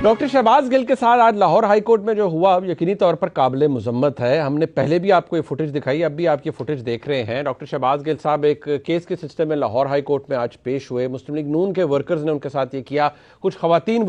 Doctor Shahbaz Gill के साथ आज लाहौर हाई कोर्ट में जो हुआ यकीनी तौर पर काबिल मजम्मत है। हमने पहले भी आपको ये फुटेज दिखाई, अब भी आप ये फुटेज देख रहे हैं। डॉक्टर शहबाज गिल साहब एक केस के सिलसिले में लाहौर हाई कोर्ट में आज पेश हुए। मुस्लिम लीग नून के वर्कर्स ने उनके साथ ये किया। कुछ खवातीन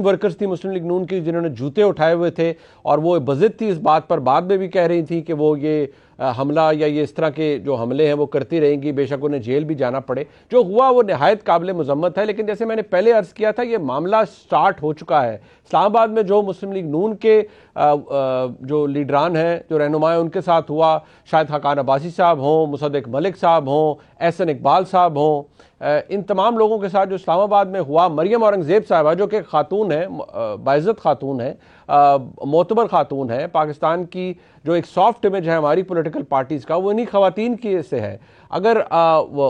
वर्कर्स थी मुस्लिम लीग नून की जिन्होंने जूते उठाए हुए थे और वो बज़िद थी इस बात पर, बाद में भी कह रही थी कि वो ये हमला या ये इस तरह के जो हमले हैं वो करती रहेंगी, बेशक उन्हें जेल भी जाना पड़े। जो हुआ वो निहायत काबिल मजम्मत है, लेकिन जैसे मैंने पहले अर्ज किया था ये मामला स्टार्ट हो चुका है। इस्लामाबाद में जो मुस्लिम लीग नून के जो लीडरान हैं, जो रहनुमा हैं, उनके साथ हुआ, शायद हकान अब्बासी साहब हों, मुसद्दिक मलिक साहब हों, एहसन इकबाल साहब हों, इन तमाम लोगों के साथ जो इस्लामाबाद में हुआ, मरियम औरंगजेब साहबा जो कि खातून है, बाइज़्ज़त खातून है, मोतबर खातून है, पाकिस्तान की जो एक सॉफ्ट इमेज है हमारी पॉलिटिकल पार्टीज़ का वो इन्हीं खवातीन की से है। अगर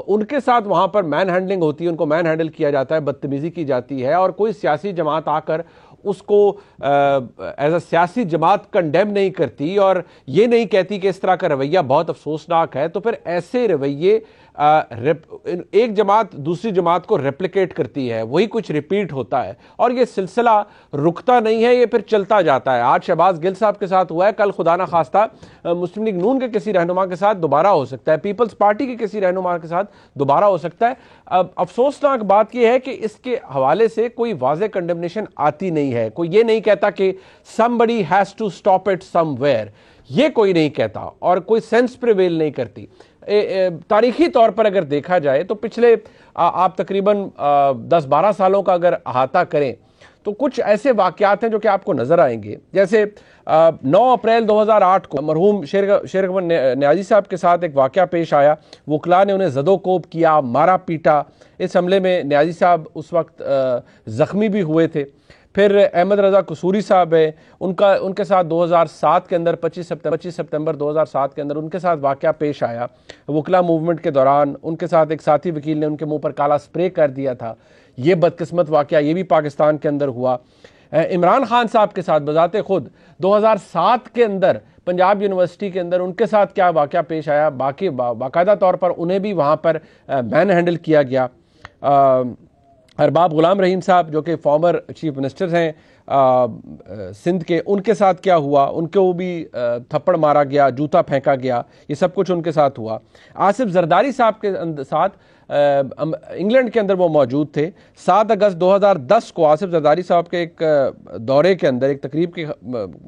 उनके साथ वहाँ पर मैन हैंडलिंग होती है, उनको मैन हैंडल किया जाता है, बदतमीज़ी की जाती है और कोई सियासी जमात आकर उसको एज अ सियासी जमात कंडेम नहीं करती और ये नहीं कहती कि इस तरह का रवैया बहुत अफसोसनाक है, तो फिर ऐसे रवैये एक जमात दूसरी जमात को रेप्लिकेट करती है, वही कुछ रिपीट होता है और ये सिलसिला रुकता नहीं है, ये फिर चलता जाता है। आज शहबाज गिल साहब के साथ हुआ है, कल खुदा ना खास्ता मुस्लिम लीग नून के किसी रहनुमा के साथ दोबारा हो सकता है, पीपल्स पार्टी के किसी रहनुमा के साथ दोबारा हो सकता है। अब अफसोसनाक बात यह है कि इसके हवाले से कोई वाज़ेह कंडेमनेशन आती नहीं है। कोई ये नहीं कहता कि somebody has to stop it somewhere, ये कोई नहीं कहता और कोई सेंस प्रिवेल नहीं करती। तारीखी तौर पर अगर देखा जाए तो पिछले आप तकरीबन 10-12 सालों का अगर अहाता करें तो कुछ ऐसे वाक़यात हैं जो कि आपको नजर आएंगे। जैसे 9 अप्रैल 2008 को मरहूम शेर न्याजी साहब के साथ एक वाक़या पेश आया। वकला ने उन्हें ज़दोकोब किया, मारा पीटा। इस हमले में न्याजी साहब उस वक्त ज़ख्मी भी हुए थे। फिर अहमद रज़ा कसूरी साहब है, उनके साथ 2007 के अंदर 25 सितंबर 2007 के अंदर उनके साथ वाक़या पेश आया। वकला मूवमेंट के दौरान उनके साथ एक साथी वकील ने उनके मुंह पर काला स्प्रे कर दिया था। ये बदकिस्मत वाक़या ये भी पाकिस्तान के अंदर हुआ। इमरान खान साहब के साथ बजाते खुद 2007 के अंदर पंजाब यूनिवर्सिटी के अंदर उनके साथ क्या वाक़या पेश आया, बाकायदा तौर पर उन्हें भी वहाँ पर मैन हैंडल किया गया। अरबाब गुलाम रहीम साहब जो कि फॉर्मर चीफ मिनिस्टर हैं सिंध के, उनके साथ क्या हुआ, उनको भी थप्पड़ मारा गया, जूता फेंका गया, ये सब कुछ उनके साथ हुआ। आसिफ जरदारी साहब के साथ इंग्लैंड के अंदर वो मौजूद थे। 7 अगस्त 2010 को आसिफ जरदारी साहब के एक दौरे के अंदर एक तकरीब के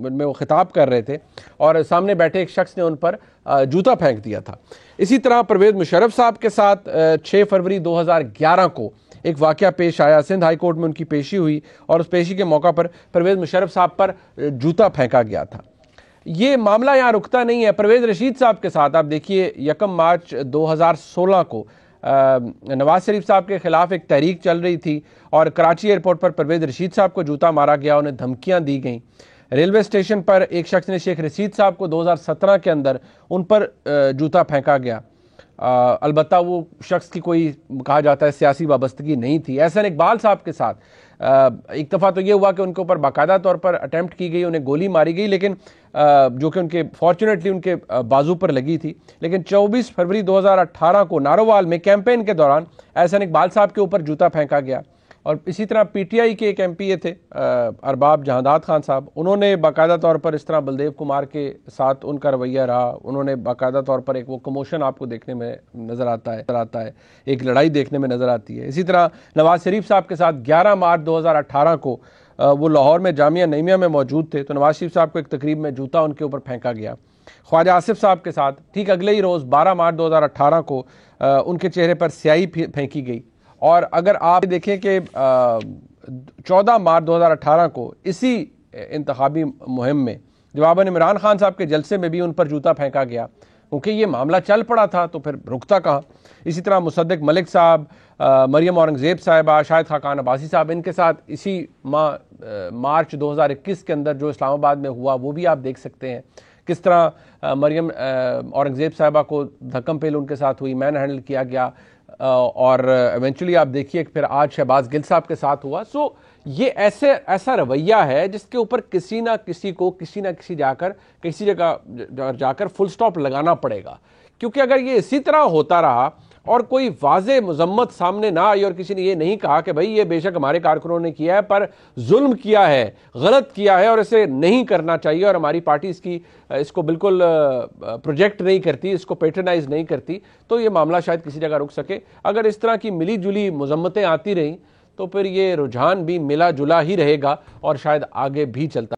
में वो खिताब कर रहे थे और सामने बैठे एक शख्स ने उन पर जूता फेंक दिया था। इसी तरह परवेज़ मुशर्रफ साहब के साथ 6 फरवरी 2011 को एक वाक़या पेश आया। सिंध हाई कोर्ट में उनकी पेशी हुई और उस पेशी के मौका पर परवेज़ मुशर्रफ साहब पर जूता फेंका गया था। ये मामला यहाँ रुकता नहीं है। परवेज़ रशीद साहब के साथ आप देखिए 1 मार्च 2016 को नवाज शरीफ साहब के खिलाफ एक तहरीक चल रही थी और कराची एयरपोर्ट पर परवेज़ रशीद साहब को जूता मारा गया, उन्हें धमकियाँ दी गईं। रेलवे स्टेशन पर एक शख्स ने शेख रशीद साहब को 2017 के अंदर उन पर जूता फेंका गया। अलबत्ता वो शख्स की कोई कहा जाता है सियासी वाबस्तगी नहीं थी। एहसन इकबाल साहब के साथ एक दफ़ा तो ये हुआ कि उनके ऊपर बाकायदा तौर पर अटैम्प्ट की गई, उन्हें गोली मारी गई, लेकिन जो कि उनके फॉर्चुनेटली उनके बाजू पर लगी थी। लेकिन 24 फरवरी 2018 को नारोवाल में कैंपेन के दौरान एहसन इकबाल साहब के ऊपर जूता फेंका गया। और इसी तरह पीटीआई के एक एमपी थे अरबाब जहांदाद खान साहब, उन्होंने बाकायदा तौर पर इस तरह बलदेव कुमार के साथ उनका रवैया रहा, उन्होंने बाकायदा तौर पर एक वो कमोशन आपको देखने में नज़र आता है, एक लड़ाई देखने में नज़र आती है। इसी तरह नवाज शरीफ साहब के साथ 11 मार्च 2018 को वो लाहौर में जामिया नईमिया में मौजूद थे, तो नवाज शरीफ साहब को एक तकरीब में जूता उनके ऊपर फेंका गया। ख्वाजा आसिफ साहब के साथ ठीक अगले ही रोज़ 12 मार्च 2018 को उनके चेहरे पर स्याही फेंकी गई। और अगर आप देखें कि 14 मार्च 2018 को इसी इंतखाबी मुहिम में जवाबन इमरान खान साहब के जलसे में भी उन पर जूता फेंका गया, क्योंकि ये मामला चल पड़ा था तो फिर रुकता कहाँ। इसी तरह मुसद्दिक मलिक साहब, मरियम औरंगजेब साहिबा, शायद हकान अब्बासी साहब, इनके साथ इसी मार्च 2021 के अंदर जो इस्लामाबाद में हुआ वो भी आप देख सकते हैं किस तरह मरियम औरंगजेब साहिबा को धक्कम पेल उनके साथ हुई, मैन हैंडल किया गया और इवेंचुअली आप देखिए कि फिर आज शहबाज गिल साहब के साथ हुआ। सो ये ऐसा रवैया है जिसके ऊपर किसी ना किसी को किसी जगह जाकर फुल स्टॉप लगाना पड़ेगा, क्योंकि अगर ये इसी तरह होता रहा और कोई वाज़े मजम्मत सामने ना आई और किसी ने ये नहीं कहा कि भाई ये बेशक हमारे कारकुनों ने किया है पर जुल्म किया है, गलत किया है और इसे नहीं करना चाहिए और हमारी पार्टी इसको बिल्कुल प्रोजेक्ट नहीं करती, इसको पेट्रनाइज नहीं करती, तो ये मामला शायद किसी जगह रुक सके। अगर इस तरह की मिली जुली मजम्मतें आती रहीं तो फिर ये रुझान भी मिला जुला ही रहेगा और शायद आगे भी चलता